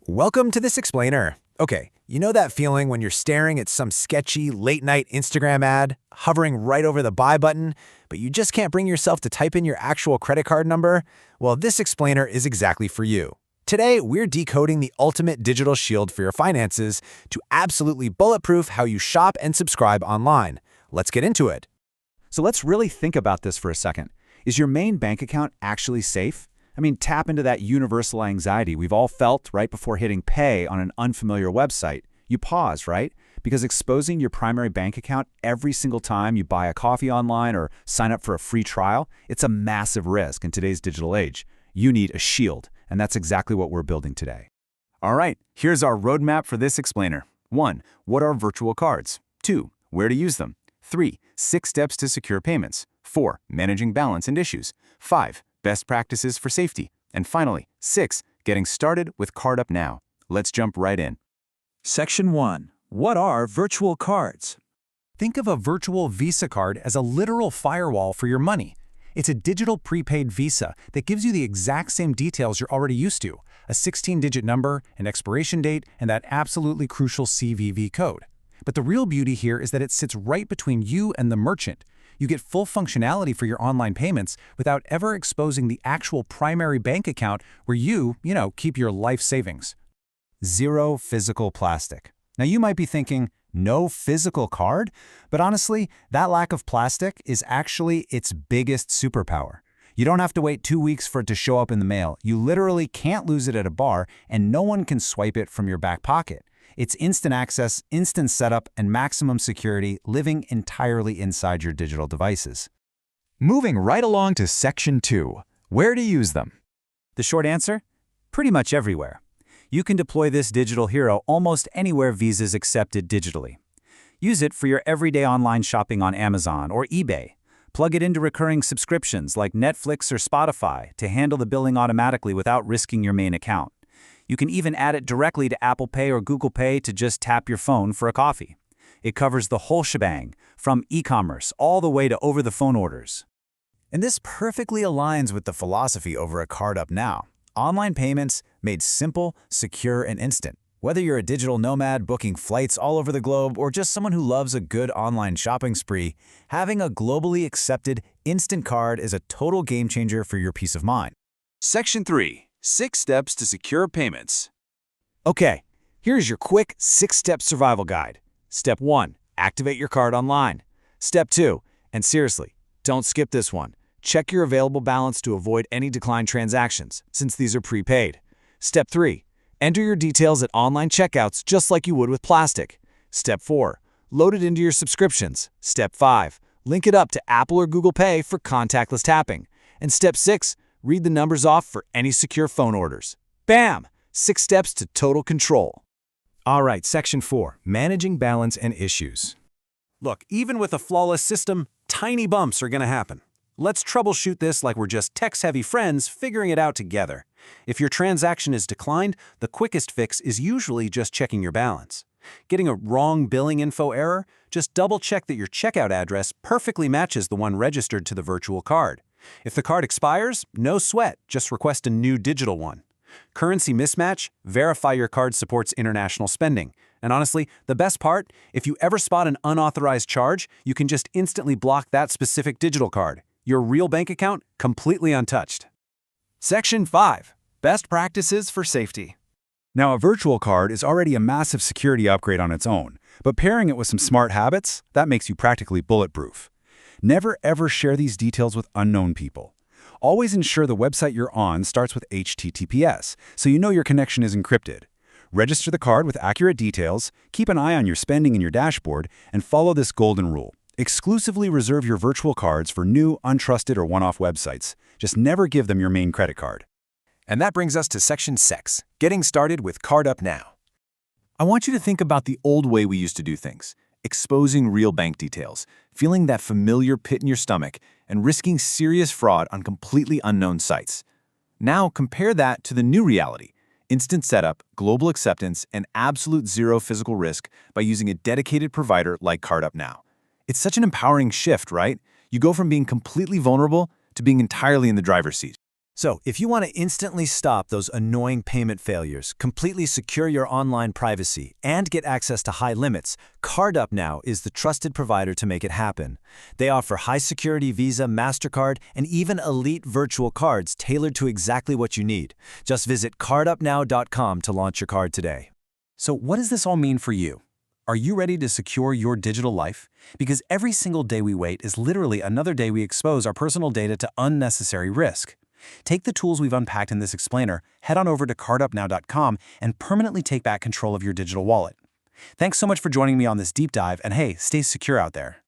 Welcome to this explainer. Okay, you know that feeling when you're staring at some sketchy late-night Instagram ad, hovering right over the buy button, but you just can't bring yourself to type in your actual credit card number? Well, this explainer is exactly for you. Today, we're decoding the ultimate digital shield for your finances to absolutely bulletproof how you shop and subscribe online. Let's get into it. So let's really think about this for a second. Is your main bank account actually safe? Tap into that universal anxiety we've all felt right before hitting pay on an unfamiliar website. You pause, right? Because exposing your primary bank account every single time you buy a coffee online or sign up for a free trial, it's a massive risk in today's digital age. You need a shield, and that's exactly what we're building today. All right, here's our roadmap for this explainer. 1. What are virtual cards? 2. Where to use them? 3. 6 steps to secure payments. 4. Managing balance and issues. 5. Best practices for safety. And finally, 6. Getting started with CardUpNow. Let's jump right in. Section 1. What are virtual cards? Think of a virtual Visa card as a literal firewall for your money. It's a digital prepaid Visa that gives you the exact same details you're already used to, a 16-digit number, an expiration date, and that absolutely crucial CVV code. But the real beauty here is that it sits right between you and the merchant. You get full functionality for your online payments without ever exposing the actual primary bank account where you keep your life savings. Zero physical plastic. Now you might be thinking, no physical card? But honestly, that lack of plastic is actually its biggest superpower. You don't have to wait 2 weeks for it to show up in the mail. You literally can't lose it at a bar, and no one can swipe it from your back pocket. It's instant access, instant setup, and maximum security living entirely inside your digital devices. Moving right along to Section 2. Where to use them? The short answer? Pretty much everywhere. You can deploy this digital hero almost anywhere Visa's accepted digitally. Use it for your everyday online shopping on Amazon or eBay. Plug it into recurring subscriptions like Netflix or Spotify to handle the billing automatically without risking your main account. You can even add it directly to Apple Pay or Google Pay to just tap your phone for a coffee. It covers the whole shebang, from e-commerce all the way to over-the-phone orders. And this perfectly aligns with the philosophy over at CardUpNow. Online payments made simple, secure, and instant. Whether you're a digital nomad booking flights all over the globe or just someone who loves a good online shopping spree, having a globally accepted instant card is a total game changer for your peace of mind. Section 3. 6 steps to secure payments. Okay, here's your quick 6-step survival guide. Step 1. Activate your card online. Step 2. And seriously, don't skip this one. Check your available balance to avoid any declined transactions, since these are prepaid. Step 3. Enter your details at online checkouts just like you would with plastic. Step 4. Load it into your subscriptions. Step 5. Link it up to Apple or Google Pay for contactless tapping. And Step 6. Read the numbers off for any secure phone orders. Bam! 6 steps to total control. All right, Section 4. Managing balance and issues. Look, even with a flawless system, tiny bumps are going to happen. Let's troubleshoot this like we're just tech-savvy friends figuring it out together. If your transaction is declined, the quickest fix is usually just checking your balance. Getting a wrong billing info error? Just double-check that your checkout address perfectly matches the one registered to the virtual card. If the card expires, no sweat, just request a new digital one. Currency mismatch? Verify your card supports international spending. And honestly, the best part, if you ever spot an unauthorized charge, you can just instantly block that specific digital card. Your real bank account, completely untouched. Section 5. Best practices for safety. Now, a virtual card is already a massive security upgrade on its own, but pairing it with some smart habits, that makes you practically bulletproof. Never ever share these details with unknown people. Always ensure the website you're on starts with HTTPS, so you know your connection is encrypted. Register the card with accurate details, keep an eye on your spending in your dashboard, and follow this golden rule. Exclusively reserve your virtual cards for new, untrusted, or one-off websites. Just never give them your main credit card. And that brings us to Section 6, getting started with CardUpNow. I want you to think about the old way we used to do things. Exposing real bank details, feeling that familiar pit in your stomach, and risking serious fraud on completely unknown sites. Now compare that to the new reality: instant setup, global acceptance, and absolute zero physical risk by using a dedicated provider like CardUpNow. It's such an empowering shift, right? You go from being completely vulnerable to being entirely in the driver's seat. So, if you want to instantly stop those annoying payment failures, completely secure your online privacy, and get access to high limits, CardUpNow is the trusted provider to make it happen. They offer high-security Visa, MasterCard, and even elite virtual cards tailored to exactly what you need. Just visit CardUpNow.com to launch your card today. So what does this all mean for you? Are you ready to secure your digital life? Because every single day we wait is literally another day we expose our personal data to unnecessary risk. Take the tools we've unpacked in this explainer, head on over to CardUpNow.com, and permanently take back control of your digital wallet. Thanks so much for joining me on this deep dive, and hey, stay secure out there.